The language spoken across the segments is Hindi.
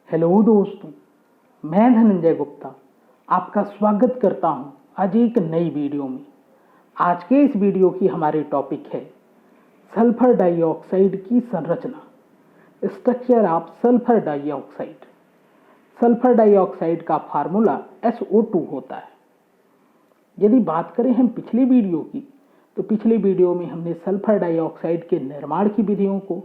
हेलो दोस्तों, मैं धनंजय गुप्ता आपका स्वागत करता हूं आज एक नई वीडियो में। आज के इस वीडियो की हमारी टॉपिक है सल्फर डाइऑक्साइड की संरचना, structure of sulphur dioxide. Sulphur dioxide का फार्मूला SO2 होता है। यदि बात करें हम पिछली वीडियो की, तो पिछली वीडियो में हमने सल्फर डाइऑक्साइड के निर्माण की विधियों को,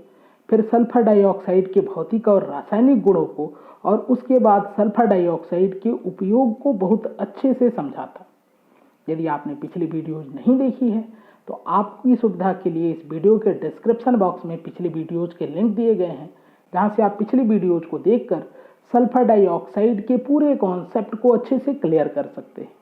फिर सल्फर डाइऑक्साइड के भौतिक और रासायनिक गुणों को और उसके बाद सल्फर डाइऑक्साइड के उपयोग को बहुत अच्छे से समझा था। यदि आपने पिछली वीडियोज नहीं देखी है तो आपकी सुविधा के लिए इस वीडियो के डिस्क्रिप्शन बॉक्स में पिछली वीडियोज के लिंक दिए गए हैं, जहां से आप पिछली वीडियोज को देखकर सल्फर डाइऑक्साइड के पूरे कॉन्सेप्ट को अच्छे से क्लियर कर सकते हैं।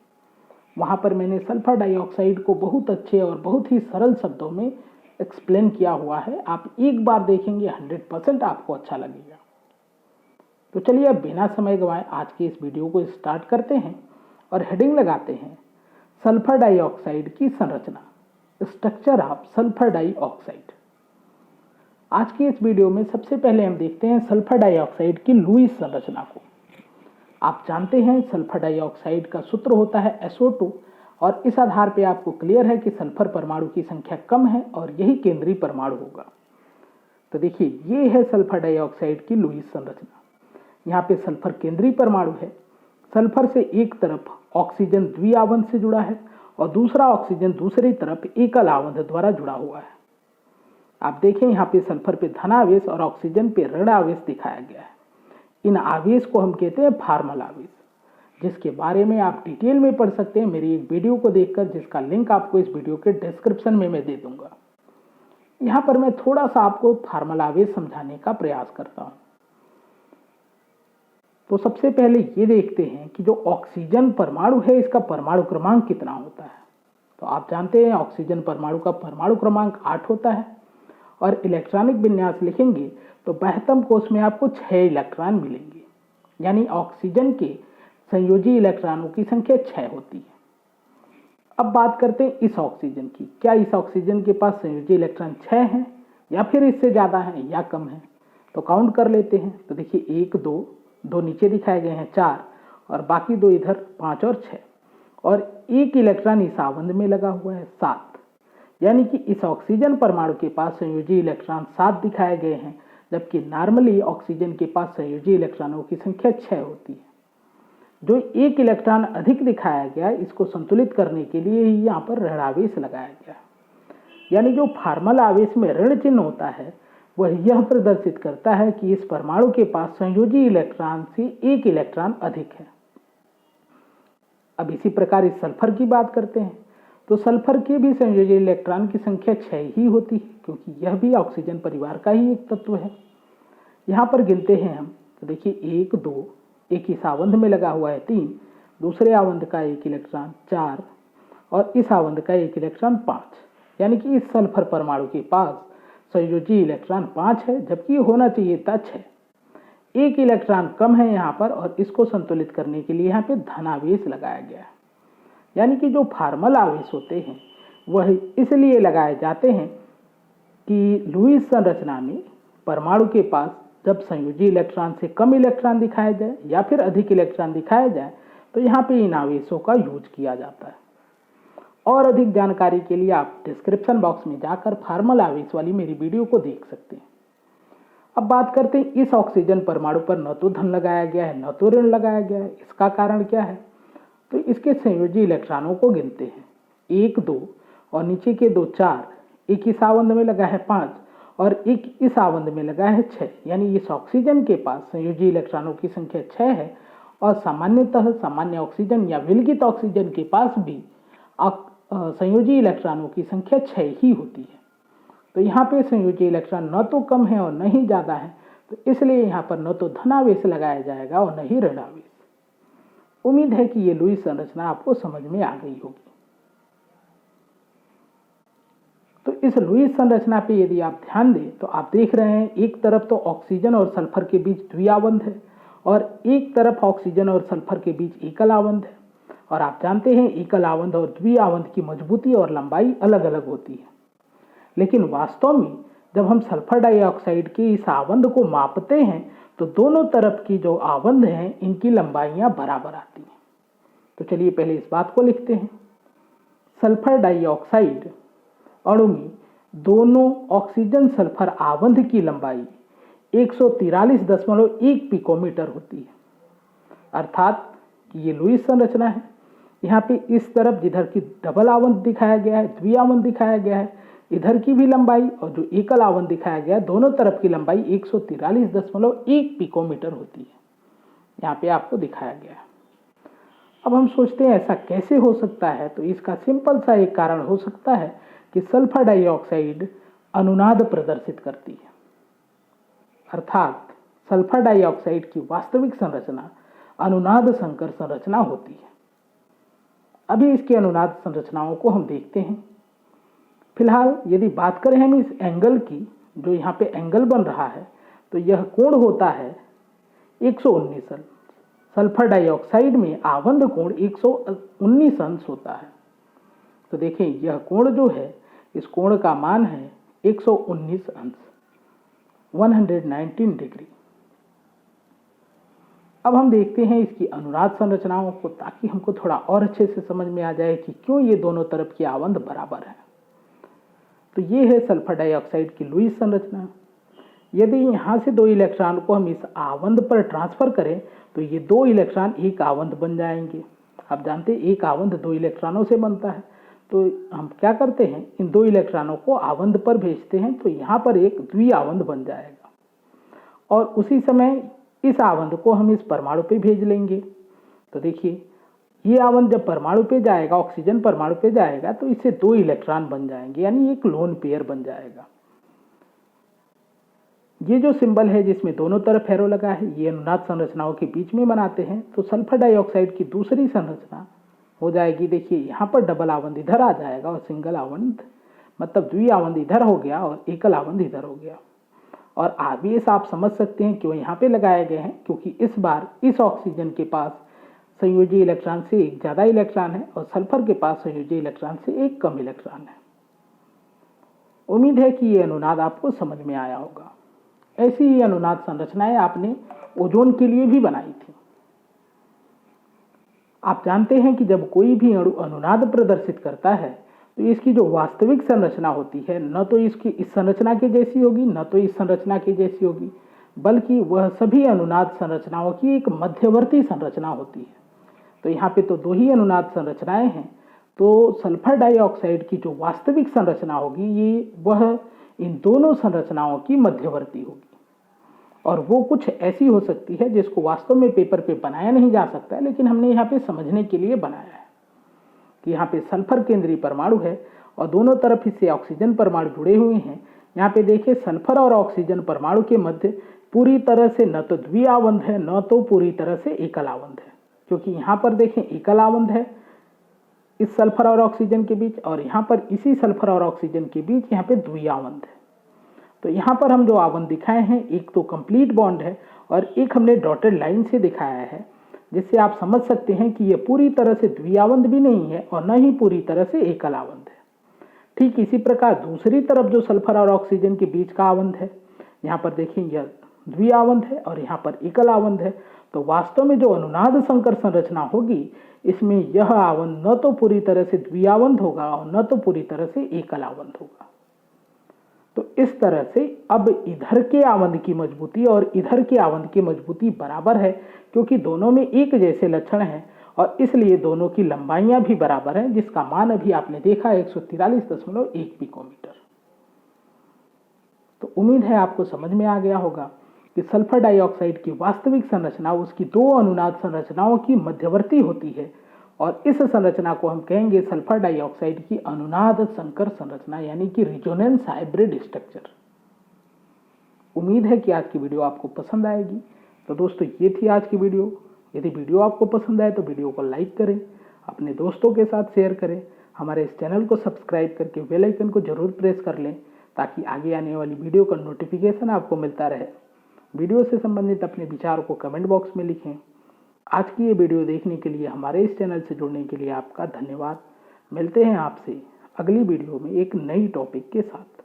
वहां पर मैंने सल्फर डाइऑक्साइड को बहुत अच्छे और बहुत ही सरल शब्दों में एक्सप्लेन किया हुआ है। आप एक बार देखेंगे 100% आपको अच्छा लगेगा। तो चलिए अब बिना समय गंवाए आज के इस वीडियो को स्टार्ट करते हैं और हेडिंग लगाते हैं सल्फर डाइऑक्साइड की संरचना, स्ट्रक्चर ऑफ सल्फर डाइऑक्साइड। आज के इस वीडियो में सबसे पहले हम देखते हैं सल्फर डाइऑक्साइड की लुईस संरचना को। आप जानते हैं सल्फर डाइऑक्साइड का सूत्र होता है SO2 और इस आधार पे आपको क्लियर है कि सल्फर परमाणु की संख्या कम है और यही केंद्रीय परमाणु होगा। तो देखिए, ये है सल्फर डाइऑक्साइड की लुईस संरचना। यहाँ पे सल्फर केंद्रीय परमाणु है। सल्फर से एक तरफ ऑक्सीजन द्विआवंत से जुड़ा है और दूसरा ऑक्सीजन दूसरी तरफ एकल आवंत द्वारा जुड़ा हुआ है। आप देखें, यहाँ पे सल्फर पे धन आवेश और ऑक्सीजन पे ऋण आवेश दिखाया गया है। इन आवेश को हम कहते हैं फार्मल आवेश, जिसके बारे में आप डिटेल में पढ़ सकते हैं मेरी एक वीडियो को देखकर, जिसका लिंक आपको इस वीडियो के डिस्क्रिप्शन में मैं दे दूंगा। यहाँ पर मैं थोड़ा सा आपको फार्मल आवेश समझाने का प्रयास करता हूँ। तो सबसे पहले ये देखते हैं कि जो ऑक्सीजन परमाणु है इसका परमाणु क्रमांक कितना होता है। तो आप जानते हैं ऑक्सीजन परमाणु का परमाणु क्रमांक 8 होता है और इलेक्ट्रॉनिक विन्यास लिखेंगे तो 72 कोष में आपको 6 इलेक्ट्रॉन मिलेंगे, यानी ऑक्सीजन के संयोजी इलेक्ट्रॉनों की संख्या 6 होती है। अब बात करते हैं इस ऑक्सीजन की। क्या इस ऑक्सीजन के पास संयोजी इलेक्ट्रॉन 6 हैं या फिर इससे ज़्यादा हैं या कम हैं? तो काउंट कर लेते हैं। तो देखिए, 1 2 नीचे दिखाए गए हैं 4 और बाकी 2 इधर 5 और 6 और एक इलेक्ट्रॉन इस आवंध में लगा हुआ है 7, यानी कि इस ऑक्सीजन परमाणु के पास संयोजी इलेक्ट्रॉन 7 दिखाए गए हैं, जबकि नॉर्मली ऑक्सीजन के पास संयोजी इलेक्ट्रॉनों की संख्या 6 होती है। जो एक इलेक्ट्रॉन अधिक दिखाया गया, इसको संतुलित करने के लिए ही यहाँ पर ऋण आवेश लगाया गया। यानी जो फार्मल आवेश में ऋण चिन्ह होता है वह यह प्रदर्शित करता है कि इस परमाणु के पास संयोजी इलेक्ट्रॉन से एक इलेक्ट्रॉन अधिक है। अब इसी प्रकार इस सल्फर की बात करते हैं। तो सल्फर के भी संयोजी इलेक्ट्रॉन की संख्या 6 ही होती है, क्योंकि यह भी ऑक्सीजन परिवार का ही एक तत्व है। यहाँ पर गिनते हैं हम। तो देखिए, 1 2, एक इस आवंध में लगा हुआ है 3, दूसरे आवंध का एक इलेक्ट्रॉन 4 और इस आवंध का एक इलेक्ट्रॉन 5, यानी कि इस सल्फर परमाणु के पास संयोजी इलेक्ट्रॉन 5 है, जबकि होना चाहिए था 6। एक इलेक्ट्रॉन कम है यहाँ पर और इसको संतुलित करने के लिए यहाँ पे धनावेश लगाया गया है। यानी कि जो फार्मल आवेश होते हैं वह इसलिए लगाए जाते हैं कि लुईस संरचना में परमाणु के पास जब संयोजी इलेक्ट्रॉन से कम इलेक्ट्रॉन दिखाया जाए या फिर अधिक इलेक्ट्रॉन दिखाया जाए तो यहाँ पे इन आवेशों का यूज किया जाता है। और अधिक जानकारी के लिए आप डिस्क्रिप्शन बॉक्स में जाकर फार्मल आवेश वाली मेरी वीडियो को देख सकते हैं। अब बात करते हैं इस ऑक्सीजन परमाणु पर न तो धन लगाया गया है न तो ऋण लगाया गया है। इसका कारण क्या है? तो इसके संयोजी इलेक्ट्रॉनों को गिनते हैं। 1 2 और नीचे के 2 4, एक इस आवंध में लगा है 5 और एक इस आवंध में लगा है 6, यानी इस ऑक्सीजन के पास संयोजी इलेक्ट्रॉनों की संख्या 6 है और सामान्यतः सामान्य ऑक्सीजन या विलगित ऑक्सीजन के पास भी संयोजी इलेक्ट्रॉनों की संख्या 6 ही होती है। तो यहाँ पे संयोजी इलेक्ट्रॉन न तो कम है और न ही ज़्यादा है, तो इसलिए यहाँ पर न तो धनावेश लगाया जाएगा और न ही ऋणावेश। उम्मीद है कि ये लुईस संरचना आपको समझ में आ गई होगी। तो इस लुईस संरचना पे यदि आप ध्यान दें तो आप देख रहे हैं, एक तरफ तो ऑक्सीजन और सल्फर के बीच द्विआवंध है और एक तरफ ऑक्सीजन और सल्फर के बीच एकल आवंध है। और आप जानते हैं एकल आवंध और द्विआवंध की मजबूती और लंबाई अलग अलग होती है। लेकिन वास्तव में जब हम सल्फर डाइऑक्साइड के इस आवंध को मापते हैं तो दोनों तरफ की जो आवंध हैं इनकी लंबाइयां बराबर आती हैं। तो चलिए पहले इस बात को लिखते हैं। सल्फर डाइऑक्साइड अणु में दोनों ऑक्सीजन सल्फर आवंध की लंबाई 143.1 पिकोमीटर होती है, अर्थात कि ये लुईस संरचना है। यहाँ पे इस तरफ जिधर की डबल आवंध दिखाया गया है, द्विआवंध दिखाया गया है, इधर की भी लंबाई और जो एकल आवंध दिखाया गया है, दोनों तरफ की लंबाई 143.1 पिकोमीटर होती है। यहाँ पे आपको दिखाया गया है। अब हम सोचते हैं ऐसा कैसे हो सकता है, तो इसका सिंपल सा एक कारण हो सकता है कि सल्फर डाइऑक्साइड अनुनाद प्रदर्शित करती है, अर्थात सल्फर डाइऑक्साइड की वास्तविक संरचना अनुनाद संकर संरचना होती है। अभी इसकी अनुनाद संरचनाओं को हम देखते हैं। फिलहाल यदि बात करें हम इस एंगल की, जो यहाँ पे एंगल बन रहा है, तो यह कोण होता है 119 अंश। सल्फर डाइऑक्साइड में आवंध कोण 119 अंश होता है। तो देखें यह कोण जो है, इस कोण का मान है 119 अंश, 119 डिग्री। अब हम देखते हैं इसकी अनुनाद संरचनाओं को, ताकि हमको थोड़ा और अच्छे से समझ में आ जाए कि क्यों ये दोनों तरफ की आवंध बराबर है। तो ये है सल्फर डाइऑक्साइड की लुईस संरचना। यदि यहाँ से 2 इलेक्ट्रॉन को हम इस आवंध पर ट्रांसफर करें तो ये 2 इलेक्ट्रॉन एक आवंध बन जाएंगे। आप जानते हैं एक आवंध 2 इलेक्ट्रॉनों से बनता है। तो हम क्या करते हैं, इन 2 इलेक्ट्रॉनों को आवंध पर भेजते हैं, तो यहाँ पर एक द्विआवंध बन जाएगा और उसी समय इस आवंध को हम इस परमाणु पे भेज लेंगे। तो देखिए ये आवंध जब परमाणु पे जाएगा, ऑक्सीजन परमाणु पे जाएगा, तो इससे 2 इलेक्ट्रॉन बन जाएंगे, यानी एक लोन पेयर बन जाएगा। ये जो सिंबल है जिसमें दोनों तरफ एरो लगा है, ये अनुनाद संरचनाओं के बीच में बनाते हैं। तो सल्फर डाइऑक्साइड की दूसरी संरचना हो जाएगी, देखिए यहाँ पर डबल आवंध इधर आ जाएगा और सिंगल आवंध, मतलब द्विआवंध इधर हो गया और एकल आवंध इधर हो गया। और आवेश आप समझ सकते हैं क्यों यहाँ पे लगाए गए हैं, क्योंकि इस बार इस ऑक्सीजन के पास संयोजी इलेक्ट्रॉन से एक ज़्यादा इलेक्ट्रॉन है और सल्फर के पास संयोजी इलेक्ट्रॉन से एक कम इलेक्ट्रॉन है। उम्मीद है कि ये अनुनाद आपको समझ में आया होगा। ऐसी ही अनुनाद संरचनाएं आपने ओजोन के लिए भी बनाई थी। आप जानते हैं कि जब कोई भी अणु अनुनाद प्रदर्शित करता है तो इसकी जो वास्तविक संरचना होती है, न तो इसकी इस संरचना के जैसी होगी, न तो इस संरचना के जैसी होगी, बल्कि वह सभी अनुनाद संरचनाओं की एक मध्यवर्ती संरचना होती है। तो यहाँ पे तो 2 ही अनुनाद संरचनाएं हैं। तो सल्फर डाइऑक्साइड की जो वास्तविक संरचना होगी, ये वह इन दोनों संरचनाओं की मध्यवर्ती होगी, और वो कुछ ऐसी हो सकती है जिसको वास्तव में पेपर पे बनाया नहीं जा सकता, लेकिन हमने यहाँ पे समझने के लिए बनाया है कि यहाँ पे सल्फर केंद्रीय परमाणु है और दोनों तरफ इससे ऑक्सीजन परमाणु जुड़े हुए हैं। यहाँ पे देखिए सल्फर और ऑक्सीजन परमाणु के मध्य पूरी तरह से न तो द्विआवंध है, न तो पूरी तरह से एकल आवंध है, क्योंकि यहाँ पर देखें एकल आवंध है इस सल्फर और ऑक्सीजन के बीच, और यहाँ पर इसी सल्फर और ऑक्सीजन के बीच यहाँ पे द्विआवंध है। तो यहाँ पर हम जो आवंध दिखाए हैं, एक तो कंप्लीट बॉन्ड है और एक हमने डॉटेड लाइन से दिखाया है, जिससे आप समझ सकते हैं कि यह पूरी तरह से द्विआवंध भी नहीं है और न ही पूरी तरह से एकल आवंध है। ठीक इसी प्रकार दूसरी तरफ जो सल्फर और ऑक्सीजन के बीच का आवंध है, यहाँ पर देखें यह द्विआवंध है और यहाँ पर एकल आवंध है। तो वास्तव में जो अनुनाद संकर संरचना होगी, इसमें यह आवंध न तो पूरी तरह से द्विआवंध होगा और न तो पूरी तरह से एकल आवंध होगा। तो इस तरह से अब इधर के आवंध की मजबूती और इधर के आवंध की मजबूती बराबर है, क्योंकि दोनों में एक जैसे लक्षण हैं और इसलिए दोनों की लंबाइयां भी बराबर हैं, जिसका मान अभी आपने देखा 143.1 पिकोमीटर। तो उम्मीद है आपको समझ में आ गया होगा कि सल्फर डाइऑक्साइड की वास्तविक संरचना उसकी 2 अनुनाद संरचनाओं की मध्यवर्ती होती है, और इस संरचना को हम कहेंगे सल्फर डाइऑक्साइड की अनुनाद संकर संरचना, यानी कि रिजोनेंस हाइब्रिड स्ट्रक्चर। उम्मीद है कि आज की वीडियो आपको पसंद आएगी। तो दोस्तों ये थी आज की वीडियो। यदि वीडियो आपको पसंद आए तो वीडियो को लाइक करें, अपने दोस्तों के साथ शेयर करें, हमारे इस चैनल को सब्सक्राइब करके बेल आइकन को जरूर प्रेस कर लें, ताकि आगे आने वाली वीडियो का नोटिफिकेशन आपको मिलता रहे। वीडियो से संबंधित अपने विचार को कमेंट बॉक्स में लिखें। आज की ये वीडियो देखने के लिए, हमारे इस चैनल से जुड़ने के लिए आपका धन्यवाद। मिलते हैं आपसे अगली वीडियो में एक नई टॉपिक के साथ।